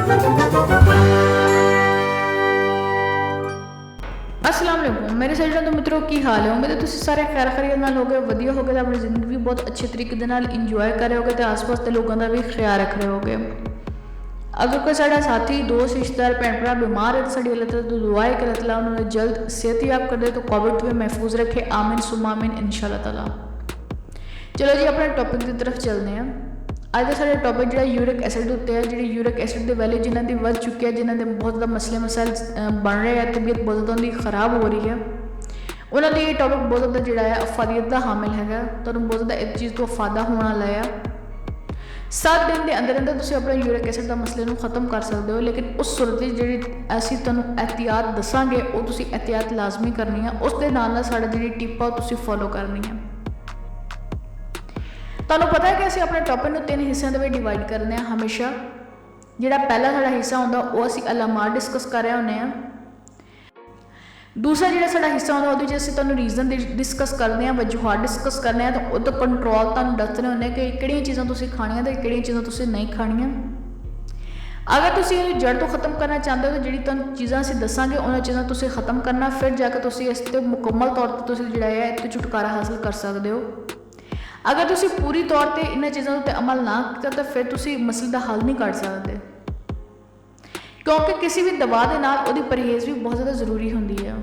अस्सलाम वालेकुम मेरे सज्जनों तो मित्रों की हाल है। उम्मीद है तुम सारे खैर खैरियत नाल होगे, वधिया होगे, तो अपनी जिंदगी भी बहुत अच्छे तरीके दे नाल इंजॉय कर रहे होगे, तो आस पास के लोगों का भी ख्याल रख रहे होगे। अगर कोई साडा साथी दोस्त रिश्तेदार भैन भरा बीमार है तो साड़ी अल्लाह ताला तो दुआ है कि अल्लाह ताला उन्होंने जल्द सेहतयाब कर दे, तो कोविड में महफूज रखे, आमीन सुम्मा आमीन इंशाअल्लाह ताला। चलो जी अपने टॉपिक की तरफ चलते हैं। अज का साडा टॉपिक जो यूरिक एसिड उत्ते है। जी यूरिक एसिड के वैल्यू जिन्हों की वध चुकी है, जिन्होंने बहुत ज़्यादा मसले मसाइल बन रहे हैं, तबीयत बहुत ज़्यादा उनकी खराब हो रही है, उन्होंने ये टॉपिक बहुत ज़्यादा जोड़ा है अफादियत का हामिल है। तो बहुत ज़्यादा इस चीज़ तो अफादा होना लाया 7 दिन के अंदर अंदर तुम अपने यूरिक एसिड का मसले को खत्म कर सकते हो। लेकिन उस सूरत जी असी तुम एहतियात दसांगे वो तुम एहतियात लाजमी करनी है, उसके नाल साढ़ा जी टिप तुम फॉलो करनी है। तुहानू पता है कि असीं अपने टॉपिक में 3 हिस्सों में डिवाइड करने हैं। हमेशा जिहड़ा पहला साडा हिस्सा होंदा वो असीं अलामात डिस्कस कर रहे होंदे हैं। दूसरा जिहड़ा साडा हिस्सा होंदा उहदे च असीं तुहानू रीजन डिस्कस करते हैं, वजूहात डिस्कस करने हैं, तो उहदा कंट्रोल तुहानू दसने होंदे कि किहड़ियां चीज़ां तुसीं खाणियां ते किहड़ियां चीज़ां तुसीं नहीं खाणियां। अगर तुसीं इहनूं जड़ तो खत्म करना चाहते हो तो जिहड़ी तुहानू चीज़ां असीं दसांगे उन्हां चीज़ां तुसीं खत्म करना, फिर जाके तुसीं इस ते मुकम्मल तौर पर तुसीं जिहड़ा है इस ते छुटकारा हासिल कर सकते हो। अगर तुसीं पूरी तौर पर इन्हां चीज़ों उत्ते अमल ना किया तो फिर तुसीं मसले का हल नहीं कर सकते, क्योंकि किसी भी दवा के नाल उहदी परहेज़ भी बहुत ज़्यादा जरूरी होंदी है।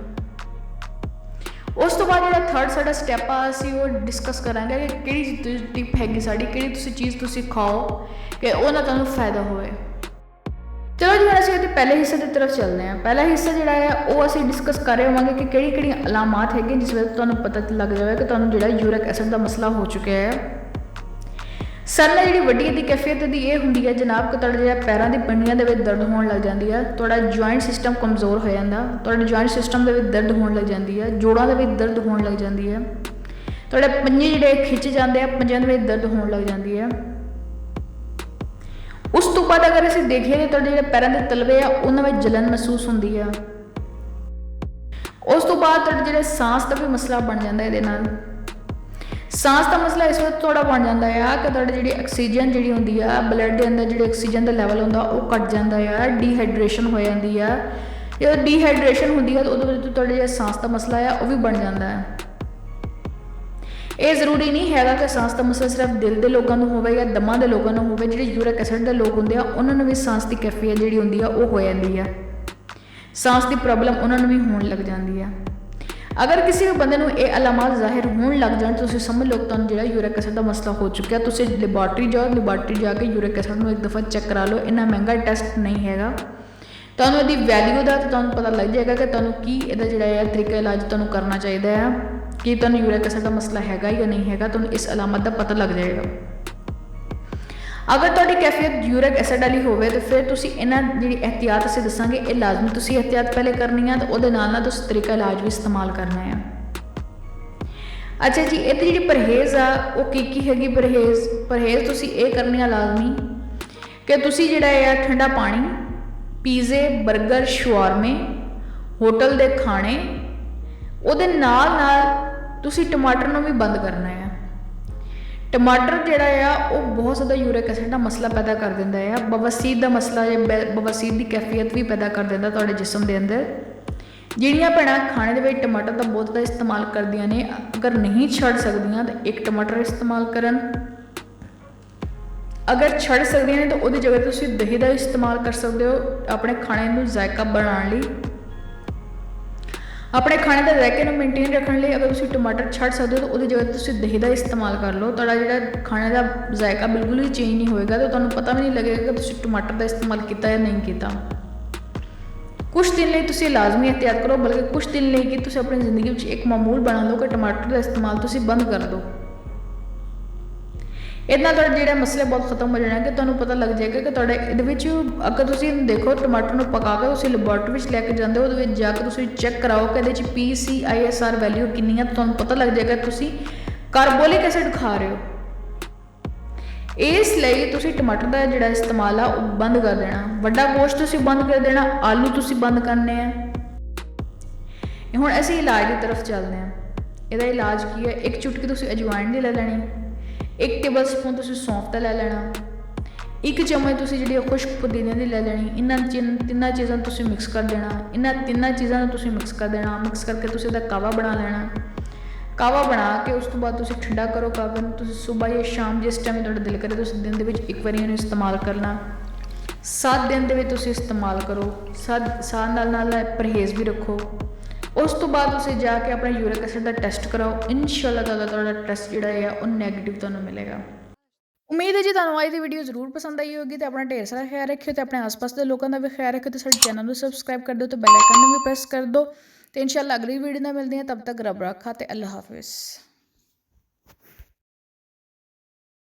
उस तो बाद जिहड़ा थर्ड साडा स्टैप आ असीं वो डिस्कस करांगे कि किहड़ी टिप हैगी साडी, किहड़ी तुसीं चीज़ तुसीं खाओ कि उह नाल तुहानूं फायदा होए। चलो जी असीं इहदे पहले हिस्से की तरफ चलते हैं। पहला हिस्सा जिहड़ा है वो असीं डिस्कस कर रहे होवांगे कि किहड़ी अलामात हैगी जिस वजह तुहानूं पता लग जाए कि तुहानूं जिहड़ा यूरिक एसिड का मसला हो चुका है। सारे नाल जिहड़ी वड्डी इहदी कैफियत इहदी ये हुंदी है जनाब कि तुहाडे जिहड़ा पैरां दी पंडियां दे विच दर्द होण लग जांदी है, तुहाडा जॉइंट सिस्टम कमज़ोर हो जांदा, तुहाडे जॉइंट सिस्टम दे विच दर्द होण लग जांदी है, जोड़ां दे विच दर्द होण लग जांदी है, तुहाडे पंजे जिहड़े खिंच जांदे आ, पंजां दे विच दर्द होण लग जांदी है। उस तो बाद अगर असीं देखिए तो तुहाडे जिहड़े पैरां दे तलवे आ उन्हां विच जलन महसूस हुंदी है। उस तो बाद तुहाडे जिहड़े सांस का भी मसला बन जाता है। इहदे नाल सांस का मसला इस वक्त थोड़ा बन जाता है कि तुहाडी जिहड़ी ऑक्सीजन जिहड़ी हुंदी है ब्लड के अंदर जिहड़ी ऑक्सीजन का लैवल हुंदा वो घट जाता है, डिहाइड्रेशन हो जाती है। जो डिहाइड्रेशन हुंदी है तो उहदे विच तुहाडे जिहड़ा सांस का मसला है वह भी बन जाता है। ये जरूरी नहीं है कि सांस का मसला सिर्फ दिल के लोगों को होवे या दमा के लोगों को होवे। जिहड़े यूरिक एसिड के लोग होंदे आ उन्हां भी सांस की कैफियत जिहड़ी हुंदी है वो हो जाती है, सांस की प्रॉब्लम उन्होंने भी होने लग जाती है। अगर किसी भी बंदे नूं ये अलामात जाहिर होने लग जाए तो समझ लो तुहानूं जिहड़ा यूरिक एसिड का मसला हो चुका है। तुसीं लैबोरेटरी जाओ, लैबोरेटरी जाके यूरिक एसिड नूं एक दफ़ा चेक करा लो। इन्ना महंगा टेस्ट नहीं हैगा, तुहानूं इहदी वैल्यू दा ते तुहानूं पता लग जाएगा कि तुहानूं की इहदा जिहड़ा है तरीका इलाज तुहानूं करना चाहिए है, कि तुहानूं यूरिक एसिड का मसला हैगा या नहीं हैगा, तुहानूं इस अलामत का पता लग जाएगा। अगर तुहाडी कैफियत यूरिक एसिड वाली होवे तो फिर तुसीं इन्हां जिहड़ी एहतियात असीं दसांगे ये लाजमी तुसीं एहतियात पहले करनी है, तो उहदे नाल नाल तुसीं तरीका इलाज भी इस्तेमाल करना है। अच्छा जी इहदी जिहड़ी परहेज़ आ वो की हैगी परहेज़ तुसीं ये करनी है लाजमी कि तुसीं जिहड़ा है ठंडा पानी, पीज़े, बर्गर, शवारमे, होटल के खाने, उहदे नाल नाल तुसीं टमाटर नूं भी बंद करना है। टमाटर जिहड़ा है वो बहुत ज़्यादा यूरिक एसिड का मसला पैदा कर दिंदा है, बवासीर का मसला या बवासीर की कैफियत भी पैदा कर दिंदा तुहाडे जिस्म के अंदर। जिहड़ियां भैणां खाने दे विच टमाटर का बहुत ज़्यादा इस्तेमाल करदियां ने, अगर नहीं छड़ सकदियां तो एक टमाटर इस्तेमाल करन, अगर छड़ सकदियां ने तो उहदी जगह तुसीं दही का इस्तेमाल कर सकते हो अपने खाने नूं जायका बनाउण लई। अपने खाने के जायके में मेनटेन रखने लिए अगर तुम टमाटर छड़ सकते हो तो वो जगह तुम दही का इस्तेमाल कर लो, तो जो खाने का जायका बिल्कुल ही चेंज नहीं होएगा, तो तुम्हें पता भी नहीं लगेगा कि तुम टमाटर का इस्तेमाल किया या नहीं किया। कुछ दिन लिए तुम लाजमी एहतियात करो, बल्कि कुछ दिन लिए कि तुम अपनी जिंदगी में एक मामूल बना लो कि टमाटर का इस्तेमाल तुम बंद कर दो। इतना जो मसले बहुत खत्म हो जाने कि तुम्हें पता लग जाएगा कि अगर तुम देखो टमाटर को पका के तुम लैबोरेटरी लैके जाते हो, वो जाकर तुम चेक कराओ कि ये PCISR वैल्यू कितनी है, तो तुम्हें पता लग जाएगा तुम कार्बोलिक एसिड खा रहे हो। इसलिए तुम टमाटर का जोड़ा इस्तेमाल आ बंद कर देना, वड्डा गोश्त तुम बंद कर देना, आलू तुम बंद करने हैं। हुण असीं इलाज की तरफ चलते हैं। यदा इलाज की है, एक चुटकी तुम अजवाइन की ले लैनी, 1 टेबल स्पून तुम सौंफ का ले लेना, 1 ਚਮਚ ਤੁਸੀਂ ਜਿਹੜੀ ਖੁਸ਼ਕ ਪੁਦੀਨੇ ਦੀ ਲੈ ਲੈਣੀ। ਇਹਨਾਂ ਤਿੰਨਾਂ ਚੀਜ਼ਾਂ ਨੂੰ ਤੁਸੀਂ ਮਿਕਸ ਕਰ ਦੇਣਾ। ਇਹਨਾਂ ਤਿੰਨਾਂ ਚੀਜ਼ਾਂ ਨੂੰ ਤੁਸੀਂ ਮਿਕਸ ਕਰ ਦੇਣਾ। ਮਿਕਸ ਕਰਕੇ ਤੁਸੀਂ ਇਹਦਾ ਕਾਵਾ ਬਣਾ ਲੈਣਾ। ਕਾਵਾ ਬਣਾ ਕੇ ਉਸ ਤੋਂ ਬਾਅਦ ਤੁਸੀਂ ਠੰਡਾ ਕਰੋ ਕਾਵੇ ਨੂੰ। ਤੁਸੀਂ ਸਵੇਰ ਜਾਂ ਸ਼ਾਮ ਜਿਸ ਟਾਈਮ ਤੁਹਾਡਾ ਦਿਲ ਕਰੇ ਤੁਸੀਂ ਦਿਨ ਦੇ ਵਿੱਚ 1 ਵਾਰੀ ਇਹਨੂੰ ਇਸਤੇਮਾਲ ਕਰਨਾ। 7 ਦਿਨ ਦੇ ਵਿੱਚ ਤੁਸੀਂ ਇਸਤੇਮਾਲ ਕਰੋ। ਸਾਹ ਨਾਲ ਪਰਹੇਜ਼ ਵੀ ਰੱਖੋ। ਉਸ ਤੋਂ ਬਾਅਦ ਤੁਸੀਂ ਜਾ ਕੇ ਆਪਣਾ ਯੂਰਿਕ ਐਸਿਡ ਦਾ ਟੈਸਟ ਕਰਾਓ। ਇਨਸ਼ਾਅੱਲਾ ਤਾਲਾ ਤੁਹਾਡਾ ਟੈਸਟ ਜਿਹੜਾ ਹੈ ਉਹ ਨੈਗੇਟਿਵ ਤੁਹਾਨੂੰ ਮਿਲੇਗਾ। ਉਮੀਦ ਹੈ ਜੀ ਤੁਹਾਨੂੰ ਅੱਜ ਦੀ ਵੀਡੀਓ ਜ਼ਰੂਰ ਪਸੰਦ ਆਈ ਹੋਗੀ। ਤੇ ਆਪਣਾ ਢੇਰ ਸਾਰਾ ਖਿਆਲ ਰੱਖਿਓ ਤੇ ਆਪਣੇ ਆਸ-ਪਾਸ ਦੇ ਲੋਕਾਂ ਦਾ ਵੀ ਖਿਆਲ ਰੱਖਿਓ ਤੇ ਸਾਡੇ ਚੈਨਲ ਨੂੰ ਸਬਸਕ੍ਰਾਈਬ ਕਰ ਦਿਓ ਤੇ ਬੈਲ ਆਈਕਨ ਨੂੰ ਵੀ ਪ੍ਰੈਸ ਕਰ ਦਿਓ। ਤੇ ਇਨਸ਼ਾਅੱਲਾ ਅਗਲੀ ਵੀਡੀਓ ਨਾਲ ਮਿਲਦੇ ਹਾਂ। ਤਬ ਤੱਕ ਰੱਬ ਰਾਖਾ ਤੇ ਅੱਲਾ ਹਾਫਿਜ਼।